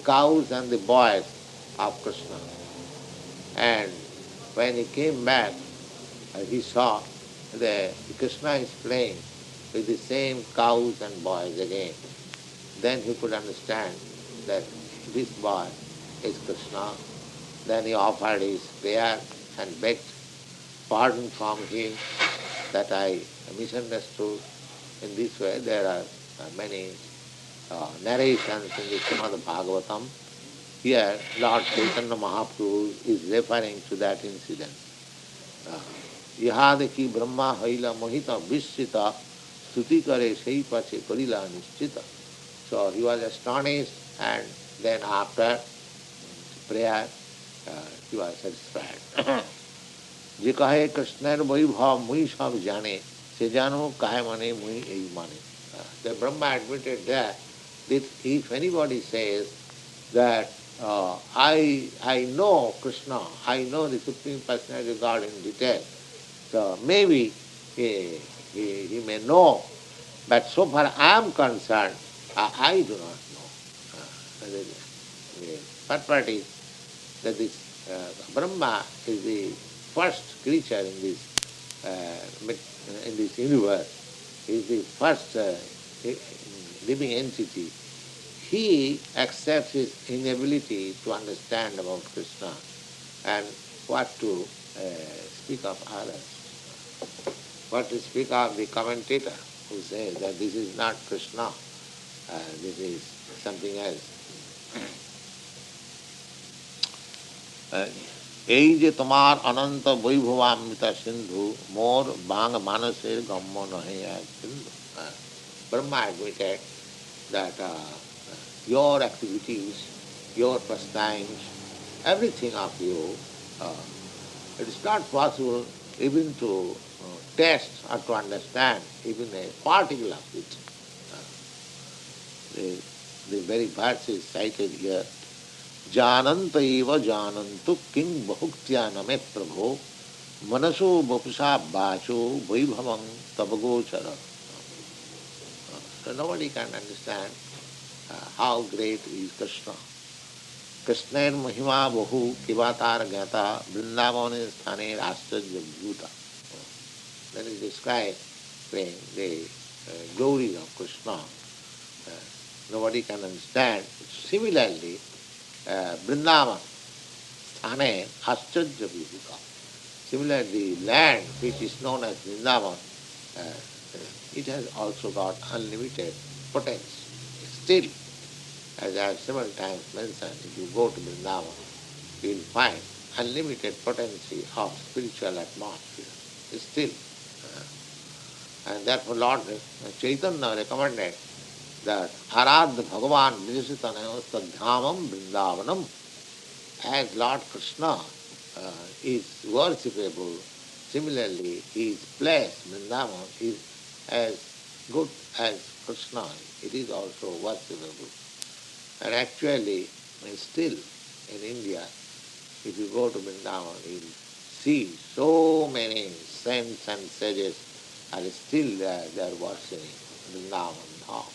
cows and the boys of Krishna. And when he came back, he saw that Krishna is playing with the same cows and boys again. Then he could understand that this boy is Krishna. Then he offered his prayer and begged pardon from him that I misunderstood. In this way, there are many narrations in the Srimad Bhagavatam. Here, Lord Chaitanya Mahaprabhu is referring to that incident. Ihadeki Brahma Haila Mohita Vishita Stuti Kare Sei Pache Karila Nishchita. So he was astonished, and then after prayer, he was satisfied. যে কহে কৃষ্ণের বৈভব মুই সব জানে সে জানো কাহে মানে মুই এই মানে. The Brahma admitted that if anybody says that I know Krishna, I know the Supreme Personality of God in detail, so maybe he may know, but so far I am concerned, I do not know. The third part is that this Brahma is the first creature in this universe. He is the first living entity. He accepts his inability to understand about Krishna and what to speak of others. What to speak of the commentator who says that this is not Krishna, this is something else. এই যে তোমার অনন্ত বৈভবামৃত সিন্ধু মোর বাং মানসের গম্য নহে এক সিন্ধু. Brahma admitted that your activities, your pastimes, everything of you, it is not possible even to test or to understand even a particle of it. The very verse is cited here. जानंत एव जानन्तु किं बहुक्त्या नमे प्रभो मनसो वपुषा वाचो वैभवं तव गोचर. So nobody can understand how great is Krishna. Krishner महिमा बहु किवातार ज्ञाता वृंदावन स्थाने आश्चर्य भूता. That is described the glory of Krishna. Nobody can understand. Similarly, Vrindavan, Sthane, Ascharya Vibhuta. Similarly, land which is known as Vrindavan, it has also got unlimited potential. Still, as I have several times mentioned, if you go to Vrindavan, you will find unlimited potency of spiritual atmosphere. Still. And therefore Lord Chaitanya recommended that Aradha Bhagavan Vijasitanaya Tadhyamam Vrindavanam. As Lord Krishna is worshipable, similarly his place, Vrindavan, is as good as Krishna. It is also worshipable. And actually, still in India, if you go to Vrindavan, you will see so many saints and sages are still there, they are worshipping Vrindavan Dham.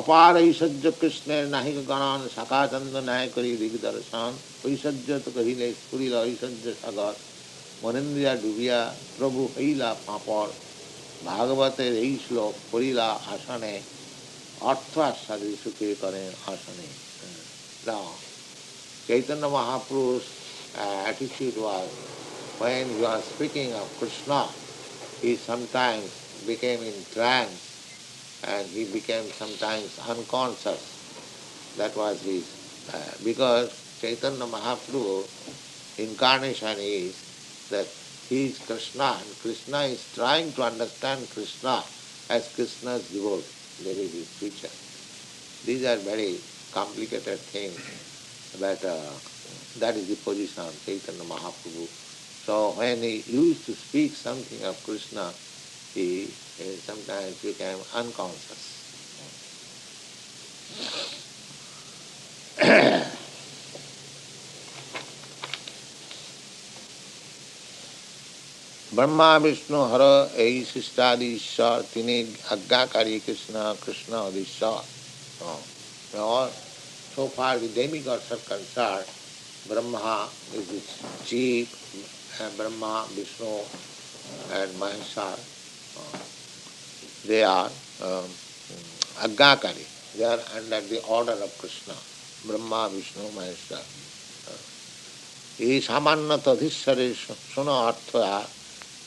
अपार ऐश्वर्य कृष्ण नाहिक गणान सका चंद न्याय करी दिग्दर्शन ऐश्वर्य तो कहिले स्फुरिल ऐश्वर्य सागर मनेन्द्रिया dubia प्रभु हईला पापड़ भागवते এই শ্লোক পড়িলা আসনে अर्थ आस्वादी सुखे करें आसने. Now, Chaitanya Mahaprabhu's attitude was, when he was speaking of Krishna, he sometimes became in trance and he became sometimes unconscious. That was his, because Chaitanya Mahaprabhu incarnation is that he is Krishna and Krishna is trying to understand Krishna as Krishna's devotee. That is his feature. These are very complicated things, but that is the position of Chaitanya Mahaprabhu. So when he used to speak something of Krishna, he sometimes became unconscious. Brahma Vishnu हर यही सृष्टादि ईश्वर तीन आज्ञाकारी Krishna Krishna अधीश्वर. All, so far the demigods are concerned, Brahma is the chief, and Brahma, Vishnu and Maheshwar, they are Agakari. They are under the order of Krishna. Brahma, Vishnu, Maheshwar. ये सामान्य तधिश्वरे सुनो अर्थ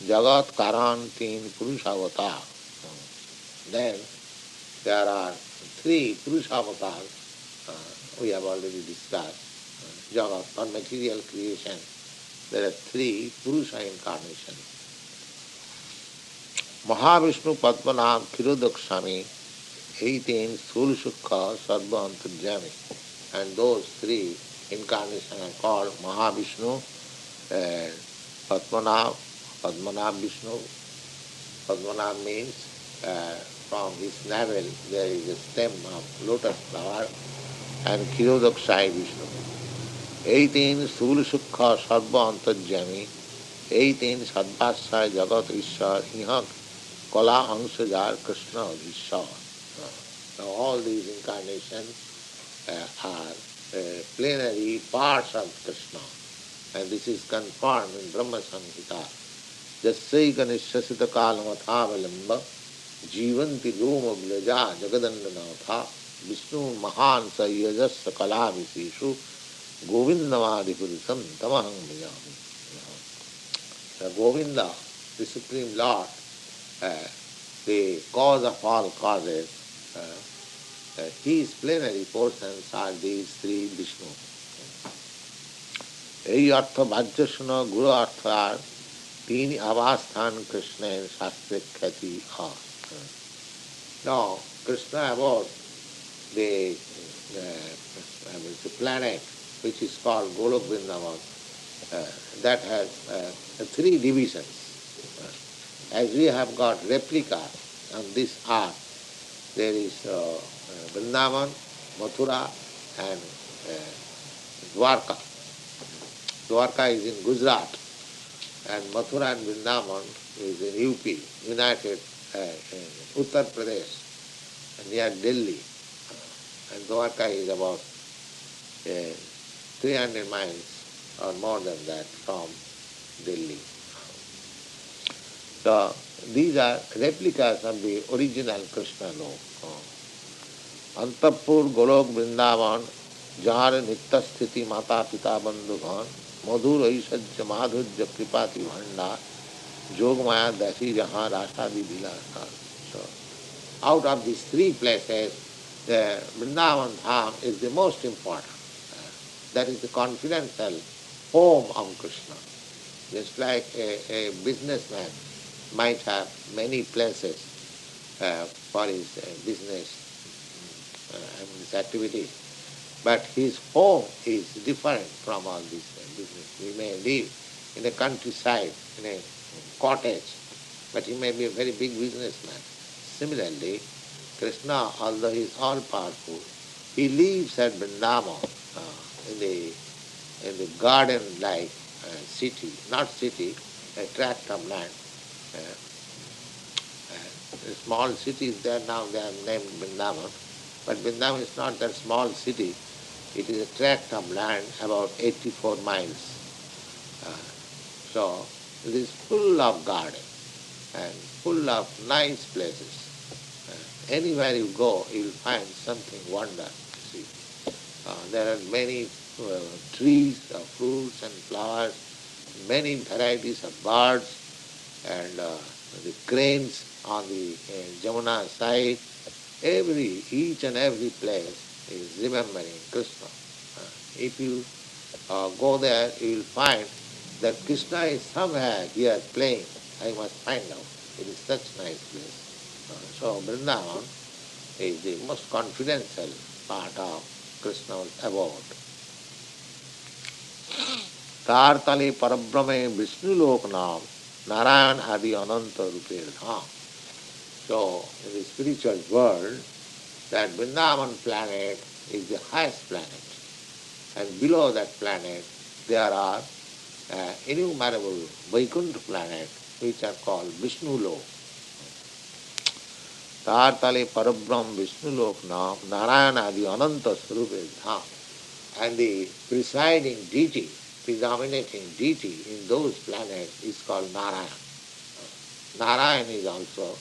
जगत कारण तीन पुरुष अवतार. Then there are three Purusha avatars, we have already discussed. Jagat, for material creation, there are three Purusha incarnations. Mahavishnu Padmanam Khirodakshami, 18 Sthul Sukha Sarva Antarjami. And those three incarnations are called Mahavishnu, Padmanam, Padmanam Vishnu. Padmanam means from his navel there is a stem of lotus flower, and Khirodakshai Vishnu. 18 Sthul Sukha Sarva Antarjami, 18 Sadvasya Jagat Ishwar, Iha Kala Angsajar Krishna Adhishwar. Now all these incarnations are plenary parts of Krishna, and this is confirmed in Brahma Samhita. Jasai Ganishasita Kalamathavalamba Jivanti Loma Vilaja Jagadandanatha Vishnu Mahan Sayajas Kala Viseshu Govindamadi Purusam Tamaham Bhajami. Govinda, the Supreme Lord, the cause of all causes, his plenary portions are these three Vishnu. এই অর্থ বাহ্য শুনো গুরু অর্থ আর তিনি আবাসস্থান কৃষ্ণের শাস্ত্রে খ্যাতি হয়. Now, Krishna about the planet which is called Golok Vrindavan, that has three divisions. As we have got replica on this earth, there is Vrindavan, Mathura and Dwarka. Dwarka is in Gujarat, and Mathura and Vrindavan is in UP, United Uttar Pradesh, near Delhi. And Dwarka is about 300 miles or more than that from Delhi. So these are replicas of the original Krishna Lok. Antapur, Golok, Vrindavan, Jahar Nitya Sthiti Mata Pita Bandhugan, Madhur Aishajya Madhurya Kripati Bhanda, Jog Maya Dasi Jahan Rashadi Vilasa. So out of these three places, the Vrindavan Dham is the most important. That is the confidential home of Krishna. Just like a businessman might have many places for his business and his activities, but his home is different from all this business. He may live in a countryside, in a cottage, but he may be a very big businessman. Similarly, Krishna, although he is all powerful, he lives at Vrindavan, in the garden-like city, not city, a tract of land. A small cities there now, they are named Vrindavan, but Vrindavan is not that small city. It is a tract of land about 84 miles. So it is full of garden and full of nice places. Anywhere you go, you will find something wonder. See, there are many trees of fruits and flowers, many varieties of birds, and the cranes on the Jamuna side. Each and every place is remembering Krishna. If you go there, you will find that Krishna is somewhere here playing. I must find out. It is such nice place. So Vrindavan is the most confidential part of Krishna's abode. तार तले परब्रह्मे विष्णु लोक नाम नारायण आदि अनंत रूपेर धाम. So in the spiritual world, that Vrindavan planet is the highest planet, and below that planet there are innumerable Vaikuntha planets which are called Vishnu Lok. Tartale Parabrahm Vishnu Lok Nam Narayana Adi Ananta Swarupe Dham. And the presiding deity, predominating deity in those planets is called Narayana. Narayana is also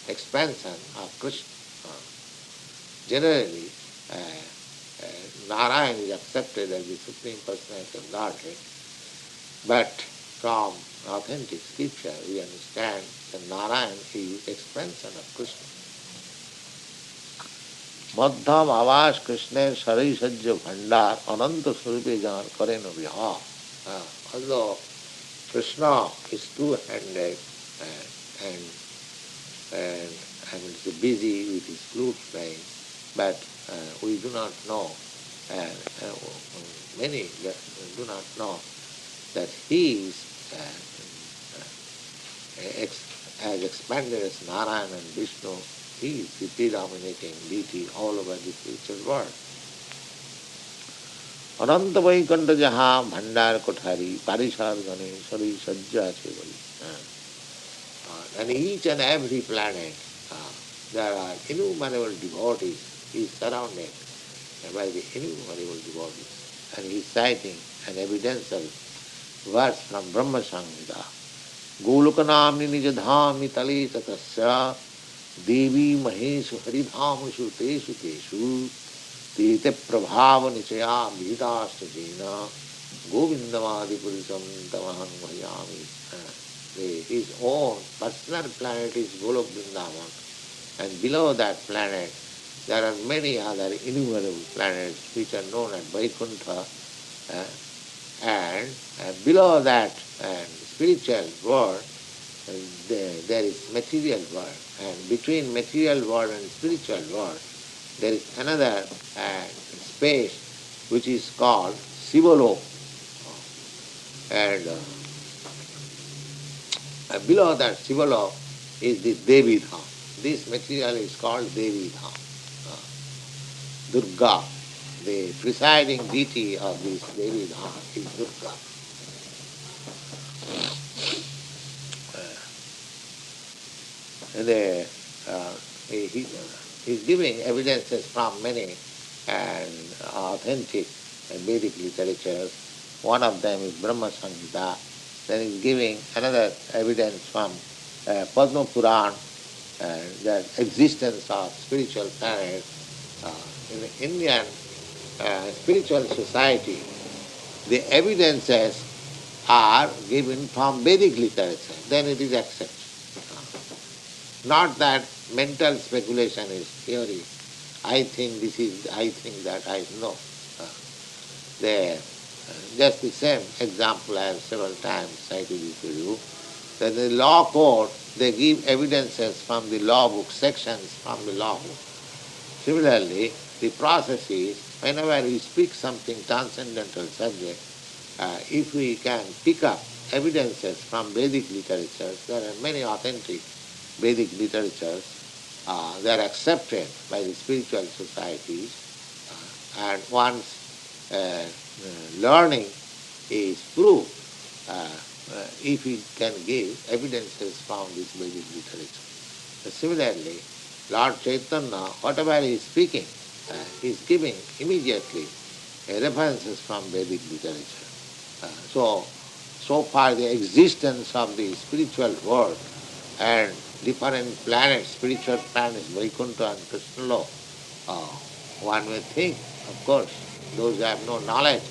expansion of Krishna. Generally, Narayana is accepted as the Supreme Personality of Godhead, but from authentic scripture we understand that Narayana is expansion of Krishna. Madhyam Avas Krishna Sarai Sajja Bhandar Ananta Swarupe Jan Karena Viha. Although Krishna is two-handed and, and, and is busy with his flute playing, but we do not know, many do not know that he is as expanded as Narayana and Vishnu. He is the predominating deity all over the spiritual world. अनंत वैकुंठ जहाँ भंडार कोठारी पारिषद गणे सरी सज्जा छे बड़ी. And each and every planet, there are innumerable devotees. He is surrounded by the innumerable devotees. And he is citing an evidential verse from Brahma Samhita. Golokanamni nija dhami tale tatasya devi maheshu haridhamushu teshu teshu tete prabhava nichaya bhidasta jena govindamadi purisam tamaham bhajami. His own personal planet is Golok Vrindavan, and below that planet there are many other innumerable planets which are known as Vaikuntha, and below that spiritual world there is material world, and between material world and spiritual world there is another space which is called Sivalok, and below that Sivalok is the Devi Dham. This material is called Devi Dham. Durga, the presiding deity of this Devi Dham is Durga. He is giving evidences from many and authentic Vedic literatures. One of them is Brahma Samhita. Then he is giving another evidence from Padma Puran, the existence of spiritual planets. In the Indian spiritual society, the evidences are given from Vedic literature, then it is accepted. Not that mental speculation is theory. I think this is, I think that, I know. Just the same example I have several times cited it to you, that the law court, they give evidences from the law book, sections from the law book. Similarly, the process is, whenever we speak something transcendental subject, if we can pick up evidences from Vedic literatures, there are many authentic Vedic literatures, they are accepted by the spiritual societies, and once learning is proved, if we can give evidences from this Vedic literature. Similarly, Lord Chaitanya, whatever he is speaking, he is giving immediately references from Vedic literature. So far the existence of the spiritual world and different planets, spiritual planets, Vaikuntha and Krishna, one may think, of course, those who have no knowledge,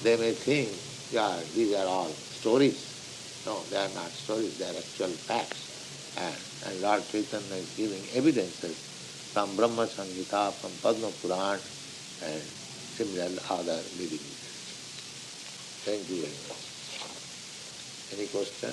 they may think, yeah, these are all stories. No, they are not stories, they are actual facts. And Lord Chaitanya is giving evidences from Brahma Samhita, from Padma Puran, and similar other Vedic literature. Thank you very much. Any question?